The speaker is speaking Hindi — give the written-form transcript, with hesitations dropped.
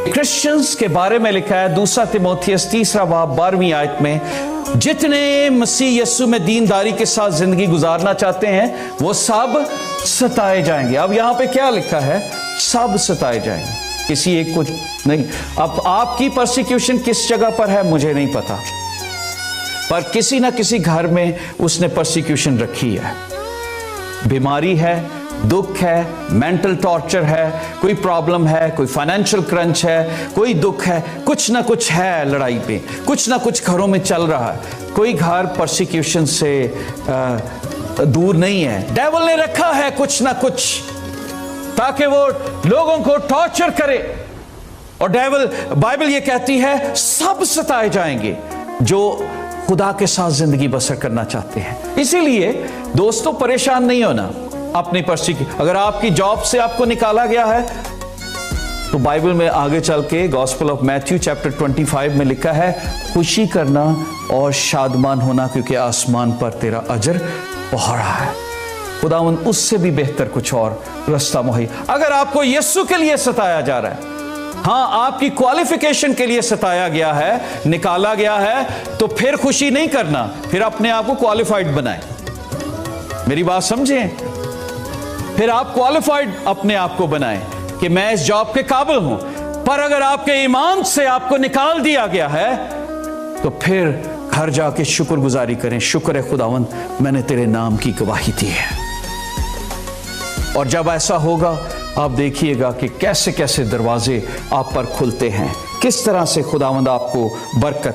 क्रिश्चियंस के बारे में लिखा है 2 तिमोथियस 3 बाब 12वीं आयत में, जितने मसीह यीशु में दीनदारी के साथ जिंदगी गुजारना चाहते हैं वो सब सताए जाएंगे। अब यहां पे क्या लिखा है? सब सताए जाएंगे, किसी एक को नहीं। अब आपकी परसिक्यूशन किस जगह पर है मुझे नहीं पता, पर किसी ना किसी घर में उसने परसिक्यूशन रखी है। बीमारी है, दुख है, मेंटल टॉर्चर है, कोई प्रॉब्लम है, कोई फाइनेंशियल क्रंच है, कोई दुख है, कुछ ना कुछ है लड़ाई पे, कुछ ना कुछ घरों में चल रहा है। कोई घर परसिक्यूशन से दूर नहीं है। डेविल ने रखा है कुछ ना कुछ ताकि वो लोगों को टॉर्चर करे। और डेविल, बाइबल ये कहती है सब सताए जाएंगे जो खुदा के साथ जिंदगी बसर करना चाहते हैं। इसीलिए दोस्तों परेशान नहीं होना अपनी अगर आपकी जॉब से आपको निकाला गया है तो बाइबल में आगे चल के गॉस्पेल ऑफ मैथ्यू चैप्टर 25 में लिखा है, खुशी करना और शादमान होना क्योंकि आसमान पर तेरा अजर पहुंच रहा है। खुदावन उससे भी बेहतर कुछ और रास्ता मुहैया। अगर आपको यीशु के लिए सताया जा रहा है, हाँ आपकी क्वालिफिकेशन के लिए सताया गया है, निकाला गया है, तो फिर खुशी नहीं करना, फिर अपने आप को क्वालिफाइड बनाएं। मेरी बात समझें? फिर आप क्वालिफाइड अपने आप को बनाएं कि मैं इस जॉब के काबिल हूं। पर अगर आपके ईमान से आपको निकाल दिया गया है तो फिर घर जाके शुक्रगुजारी करें, शुक्र है खुदावंद मैंने तेरे नाम की गवाही दी है। और जब ऐसा होगा आप देखिएगा कि कैसे कैसे दरवाजे आप पर खुलते हैं, किस तरह से खुदावंद आपको बरकत